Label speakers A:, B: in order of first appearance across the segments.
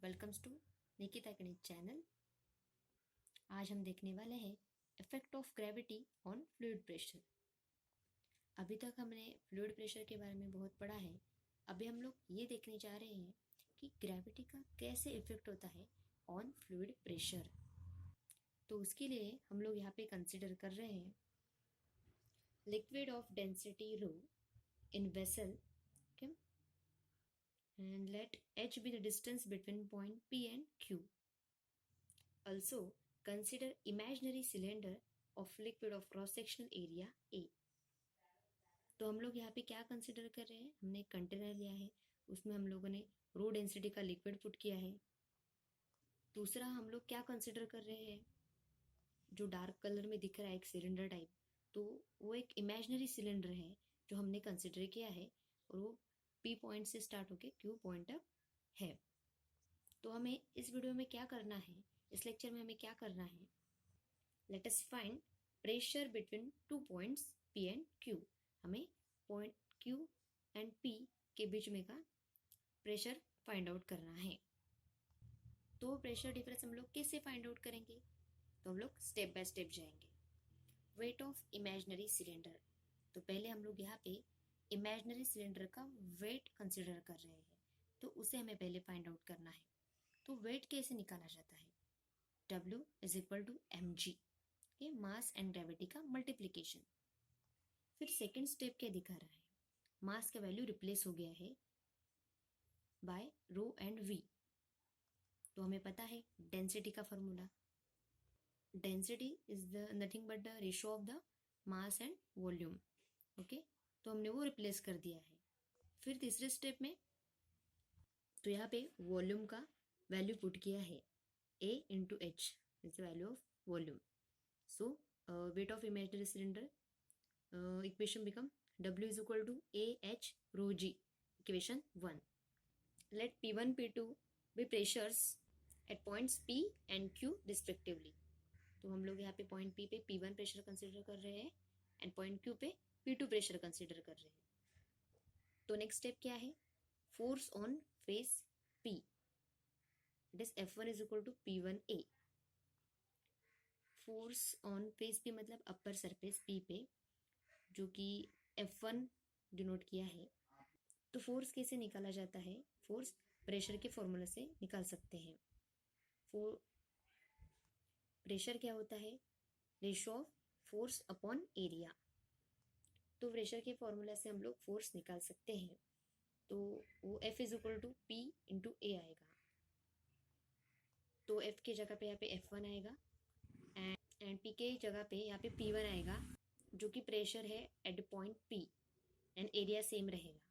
A: Welcomes to Nikita गणित channel. आज हम देखने वाले हैं effect of gravity on fluid pressure. अभी तक हमने फ्लूइड प्रेशर के बारे में बहुत पढ़ा है। अभी हम लोग ये देखने जा रहे हैं कि ग्रेविटी का कैसे इफेक्ट होता है ऑन फ्लूइड प्रेशर। तो उसके लिए हम लोग यहाँ पे कंसिडर कर रहे हैं liquid of density rho in vessel and let h be the distance between point P and Q. Also, consider imaginary cylinder of liquid of cross-sectional area A. तो हम लोग यहाँ पे क्या कंसिडर कर रहे हैं, हमने एक कंटेनर लिया है, उसमें हम लोगों ने रो डेंसिटी का लिक्विड पुट किया है। दूसरा हम लोग क्या कंसिडर कर रहे हैं, जो डार्क कलर में दिख रहा है एक सिलेंडर टाइप, तो वो एक इमेजिनरी सिलेंडर है जो हमने कंसिडर किया है और वो P पॉइंट से स्टार्ट होके Q पॉइंट तक है। तो हमें इस वीडियो में क्या करना है, इस लेक्चर में हमें क्या करना है, let us find pressure between two points P and Q। हमें पॉइंट Q एंड P के बीच में का प्रेशर फाइंड आउट करना है। तो प्रेशर डिफरेंस हम लोग कैसे फाइंड आउट करेंगे, तो हम लोग स्टेप बाय स्टेप जाएंगे। वेट ऑफ इमेजिनरी सिलेंडर, तो पहले हम लोग यहाँ पे इमेजिनरी सिलेंडर का वेट कंसिडर कर रहे हैं, तो उसे हमें पहले फाइंड आउट करना है। तो वेट कैसे निकाला जाता है, W is equal to mg, ये मास एंड ग्रेविटी का मल्टीप्लीकेशन। फिर सेकेंड स्टेप क्या दिखा रहा है, मास का वैल्यू रिप्लेस हो गया है बाय रो एंड v। तो हमें पता है डेंसिटी का formula, density is the nothing but the ratio of the mass and volume. Okay, तो हमने वो रिप्लेस कर दिया है। फिर तीसरे स्टेप में तो यहाँ पे वॉल्यूम का वैल्यू पुट किया है, A into H is the value of volume. So weight of imaginary cylinder equation become W is equal to AH rho G, equation 1. Let P1 P2 be pressures at points P and Q respectively. तो हम लोग यहाँ पे point P पे P1 pressure consider कर रहे हैं and point Q पे P2 प्रेशर कंसिडर कर रहे हैं। तो नेक्स्ट स्टेप क्या है, force on face P, it is F1 is equal to P1A। Force on face P मतलब अपर सरफेस P पे, जो कि F1 डिनोट किया है। तो फोर्स कैसे निकाला जाता है, फोर्स प्रेशर के फॉर्मूला से निकाल सकते हैं। प्रेशर क्या होता है, ratio of force upon area. तो प्रेशर के फॉर्मूला से हम लोग फोर्स निकाल सकते हैं। तो वो F is equal to P into A आएगा। तो F की जगह पे यहाँ पे F1 आएगा एंड P के जगह पे यहाँ पे P1 आएगा, जो कि प्रेशर है at point P and area same रहेगा।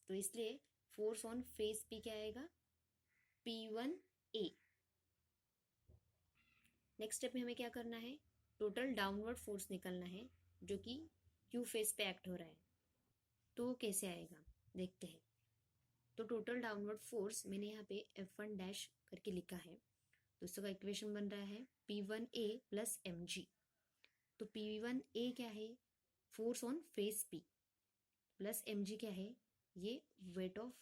A: तो इसलिए फोर्स ऑन फेस P क्या आएगा, P1A। नेक्स्ट स्टेप में हमें क्या करना है, टोटल डाउनवर्ड फोर्स निकालना है जो कि Q फेस पे एक्ट हो रहा है। तो कैसे आएगा देखते हैं। तो टोटल डाउनवर्ड फोर्स मैंने यहाँ पे F1 डैश करके लिखा है, तो इसका इक्वेशन बन रहा है P1A प्लस mg। तो P1A क्या है, force on face P, plus mg क्या है, ये वेट ऑफ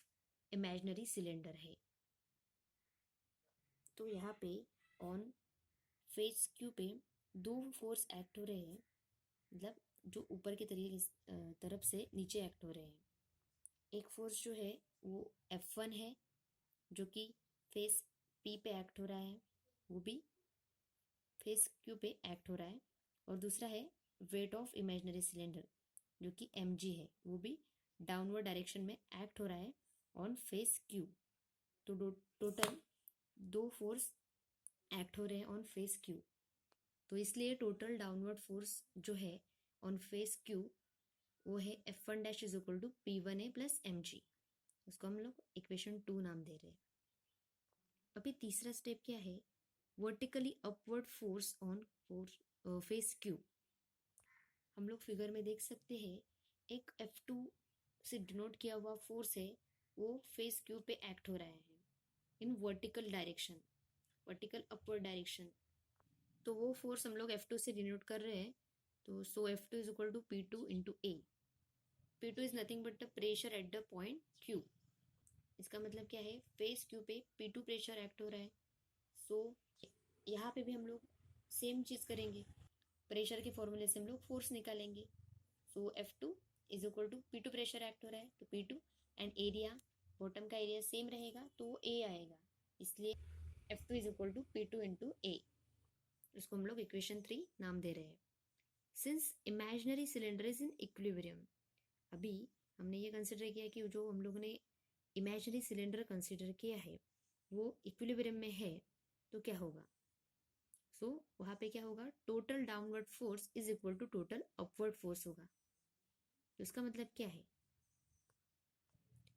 A: इमेजिनरी सिलेंडर है। तो यहाँ पे ऑन फेस Q पे दो फोर्स एक्ट हो रहे हैं, मतलब जो ऊपर की तरफ से नीचे एक्ट हो रहे हैं। एक फोर्स जो है वो F1 है, जो कि फेस P पे एक्ट हो रहा है, वो भी फेस Q पे एक्ट हो रहा है। और दूसरा है वेट ऑफ इमेजिनरी सिलेंडर, जो कि mg है, वो भी डाउनवर्ड डायरेक्शन में एक्ट हो रहा है ऑन फेस Q। तो टोटल दो फोर्स एक्ट हो रहे हैं ऑन फेस Q। तो इसलिए टोटल डाउनवर्ड फोर्स जो है ऑन फेस Q वो है F1 dash is equal to P1A plus mg। उसको हम लोग इक्वेशन 2 नाम दे रहे हैं। अभी तीसरा स्टेप क्या है, vertically upward force on face Q। हम लोग फिगर में देख सकते हैं एक F2 से डिनोट किया हुआ फोर्स है, वो फेस Q पे एक्ट हो रहा है in vertical direction, vertical upward direction. तो वो फोर्स हम लोग F2 से डिनोट कर रहे हैं। तो so F2 is equal to P2 into A। P2 is nothing but the pressure at the point Q। इसका मतलब क्या है, फेस क्यू पे P2 प्रेशर एक्ट हो रहा है। सो यहाँ पे भी हम लोग सेम चीज़ करेंगे, प्रेशर के फॉर्मूले से हम लोग फोर्स निकालेंगे। So F2 is equal to P2 pressure act हो रहा है तो P2, एंड एरिया, बॉटम का एरिया सेम रहेगा तो वो A आएगा, इसलिए F2 is equal to P2 into A। इसको हम लोग इक्वेशन 3 नाम दे रहे हैं। Since imaginary cylinder is in equilibrium, अभी हमने ये कंसिडर किया कि जो हम लोगों ने इमेजिनरी सिलेंडर कंसिडर किया है वो इक्विलिब्रियम में है, तो क्या होगा। सो वहाँ पे क्या होगा, total downward force is equal to total upward force होगा। तो इसका मतलब क्या है,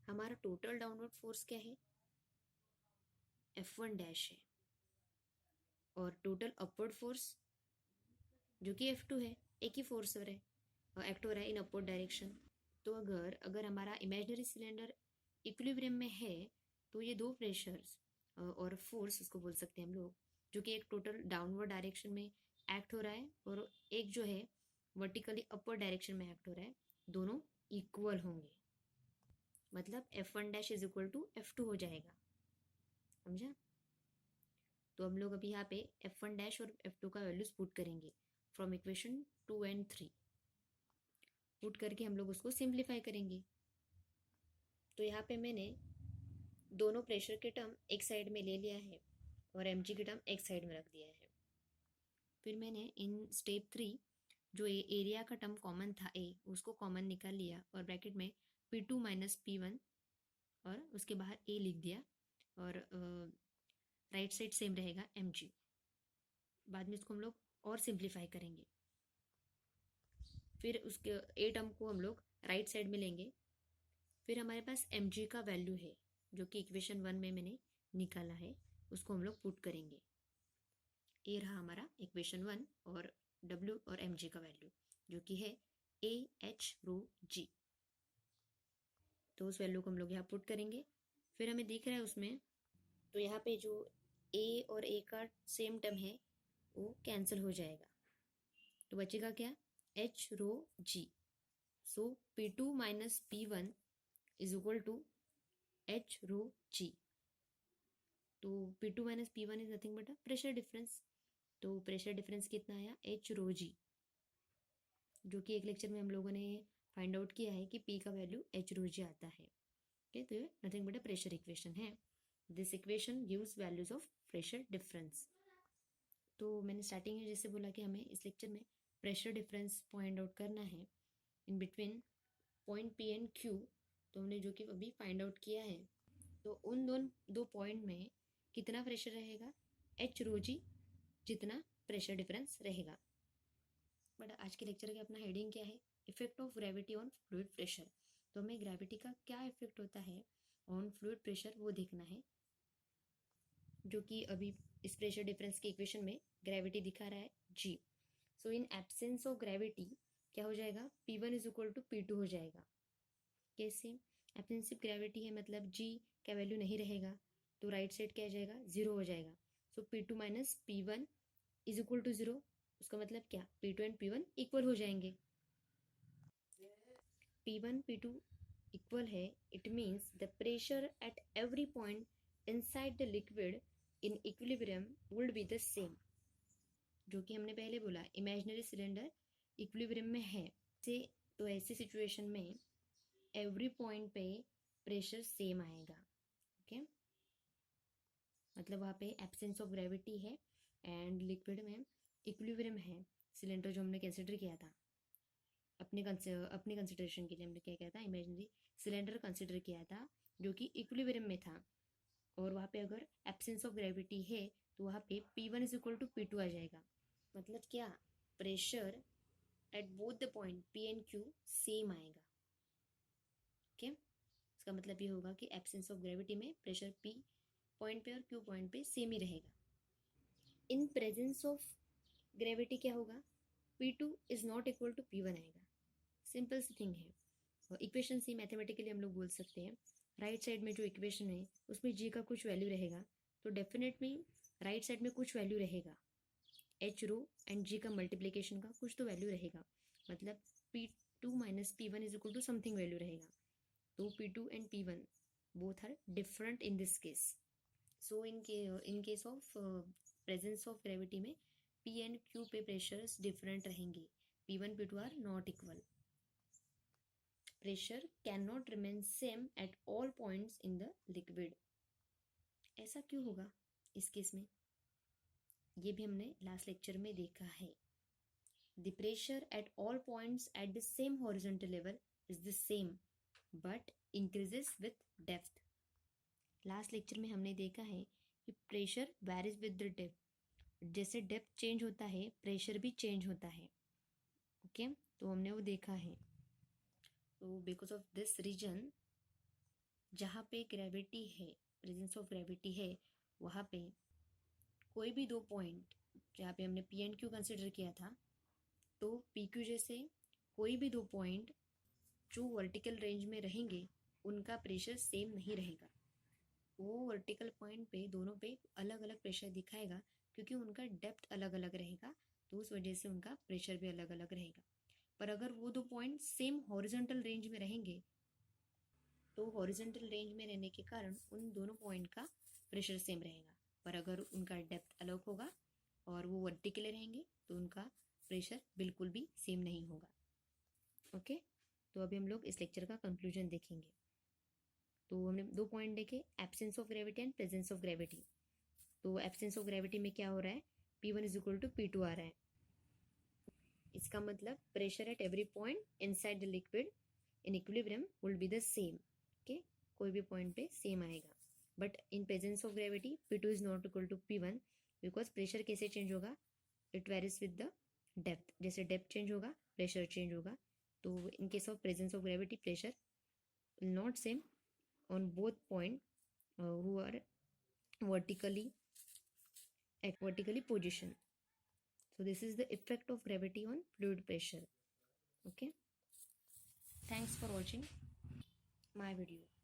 A: हमारा टोटल डाउनवर्ड फोर्स क्या है, F1 डैश है, और टोटल अपवर्ड फोर्स जो कि F2 है, एक ही फोर्स हो रहा है, एक्ट हो रहा है इन अपवर्ड डायरेक्शन। तो अगर हमारा इमेजिनरी सिलेंडर इक्विलिब्रियम में है तो ये दो प्रेशर्स और फोर्स उसको बोल सकते हैं हम लोग, जो कि एक टोटल डाउनवर्ड डायरेक्शन में एक्ट हो रहा है और एक जो है वर्टिकली अपवर्ड डायरेक्शन में एक्ट हो रहा है, दोनों इक्वल होंगे। मतलब F1 dash is equal to F2 हो जाएगा, समझा। तो हम लोग अभी यहाँ पे F1 डैश और F2 का वैल्यूज पुट करेंगे फ्रॉम इक्वेशन 2 एंड 3। पुट करके हम लोग उसको सिंप्लीफाई करेंगे। तो यहाँ पे मैंने दोनों प्रेशर के टर्म एक साइड में ले लिया है और mg के टर्म एक साइड में रख दिया है। फिर मैंने इन स्टेप 3 जो एरिया का टर्म कॉमन था A, उसको कॉमन निकाल लिया और ब्रैकेट में P2 माइनस P1 और उसके बाहर A लिख दिया, और राइट साइड सेम रहेगा mg। बाद में इसको हम लोग और सिंप्लीफाई करेंगे। फिर उसके A टर्म को हम लोग राइट साइड में लेंगे। फिर हमारे पास mg का वैल्यू है जो कि इक्वेशन 1 में मैंने निकाला है, उसको हम लोग पुट करेंगे। ये रहा हमारा इक्वेशन 1 और W और mg का वैल्यू जो कि है AH रो G। तो उस वैल्यू को हम लोग यहाँ पुट करेंगे। फिर हमें दिख रहा है उसमें, तो यहाँ पे जो A और A का सेम टर्म है वो कैंसिल हो जाएगा, तो बचेगा क्या, H rho G। So P2 minus P1 is equal to H rho G। तो P2 minus P1 is nothing but pressure difference. तो प्रेशर डिफरेंस कितना आया, H रो G, जो कि एक लेक्चर में हम लोगों ने फाइंड आउट किया है कि P का वैल्यू H रो G आता है। ओके, तो ये नथिंग बट प्रेशर इक्वेशन है। This equation gives values of pressure difference. तो मैंने स्टार्टिंग में जैसे बोला कि हमें इस लेक्चर में प्रेशर डिफरेंस पॉइंट आउट करना है in between point P and Q। तो हमने जो कि अभी फाइंड आउट किया है, तो उन दो पॉइंट में कितना प्रेशर रहेगा, H रो G जितना प्रेशर डिफरेंस रहेगा। बट आज के लेक्चर का अपना हेडिंग क्या है, effect of gravity on fluid pressure. तो हमें ग्रेविटी का क्या इफेक्ट होता है ऑन फ्लूइड प्रेशर वो देखना है, जो कि अभी इस प्रेशर डिफरेंस के इक्वेशन में ग्रेविटी दिखा रहा है G। So in absence of gravity क्या हो जाएगा, P1 is equal to P2 हो जाएगा। कैसे, एब्सेंस ऑफ ग्रेविटी है मतलब G का वैल्यू नहीं रहेगा, तो राइट साइड क्या आ जाएगा, जीरो हो जाएगा। So P2 minus P1 is equal to zero. उसका मतलब क्या, P2 एंड P1 इक्वल हो जाएंगे। P1 P2 इक्वल है, it means the pressure at every point inside the liquid in equilibrium would be the same. जो कि हमने पहले बोला इमेजिनरी सिलेंडर इक्विलिब्रियम में है से, तो ऐसी सिचुएशन में एवरी पॉइंट पे प्रेशर सेम आएगा। ओके, मतलब वहाँ पे एब्सेंस ऑफ ग्रेविटी है एंड लिक्विड में इक्विलिब्रियम है। सिलेंडर जो हमने कंसिडर किया था अपने कंसिडरेशन के लिए, हमने क्या किया था, इमेजिनरी सिलेंडर कंसिडर किया था जो कि इक्विलिब्रियम में था, और वहाँ पे अगर एब्सेंस ऑफ ग्रेविटी है तो वहाँ पे P1 is equal to P2 आ जाएगा। मतलब क्या, pressure at both the point P and Q same आएगा। ओके, इसका मतलब ये होगा कि एब्सेंस ऑफ ग्रेविटी में प्रेशर P पॉइंट पे और Q पॉइंट पे सेम ही रहेगा। इन प्रेजेंस ऑफ ग्रेविटी क्या होगा, P2 is not equal to P1 आएगा। सिंपल सी थिंग है, और इक्वेशन सी मैथमेटिकली हम लोग बोल सकते हैं, राइट साइड में जो इक्वेशन है उसमें G का कुछ वैल्यू रहेगा, तो डेफिनेटली राइट साइड में कुछ वैल्यू रहेगा, H रो एंड G का मल्टीप्लीकेशन का कुछ तो वैल्यू रहेगा। मतलब P2 minus P1 is equal to something value रहेगा। तो P2 and P1 both are different in this case. So in case of presence of gravity में P and Q पे pressures different रहेंगे. P1 P2 are not equal. Pressure cannot remain same at all points in the liquid. ऐसा क्यों होगा इस case में? ये भी हमने लास्ट लेक्चर में देखा है. The pressure at all points at the same horizontal level is the same but increases with depth. Last lecture में हमने देखा है कि pressure varies with the depth. जैसे डेप्थ चेंज होता है प्रेशर भी चेंज होता है. ओके तो हमने वो देखा है. तो बिकॉज ऑफ दिस रीजन जहाँ पे ग्रेविटी है, प्रेजेंस ऑफ ग्रेविटी है, वहाँ पे कोई भी दो पॉइंट जहाँ पे हमने पी एंड क्यू कंसिडर किया था, तो पी क्यू जैसे कोई भी दो पॉइंट जो वर्टिकल रेंज में रहेंगे उनका प्रेशर सेम नहीं रहेगा. वो वर्टिकल पॉइंट पे दोनों पे अलग अलग प्रेशर दिखाएगा क्योंकि उनका डेप्थ अलग अलग रहेगा, तो उस वजह से उनका प्रेशर भी अलग अलग रहेगा. पर अगर वो दो पॉइंट सेम हॉरिजॉन्टल रेंज में रहेंगे तो हॉरिजॉन्टल रेंज में रहने के कारण उन दोनों पॉइंट का प्रेशर सेम रहेगा. पर अगर उनका डेप्थ अलग होगा और वो वर्टिकल रहेंगे तो उनका प्रेशर बिल्कुल भी सेम नहीं होगा. ओके तो अभी हम लोग इस लेक्चर का कंक्लूजन देखेंगे. तो हमने दो पॉइंट देखे, absence of gravity and presence of gravity. तो एब्सेंस ऑफ ग्रेविटी में क्या हो रहा है, P1 is equal to P2 आ रहा है. इसका मतलब pressure at every point inside the liquid in equilibrium will be the same. Okay कोई भी पॉइंट पे सेम आएगा. But in presence of gravity P2 is not equal to P1 because pressure कैसे change होगा, it varies with the depth. जैसे depth change होगा pressure change होगा. तो in case of presence of gravity pressure will not same on both point who are vertically position. So this is the effect of gravity on fluid pressure. Okay, thanks for watching my video.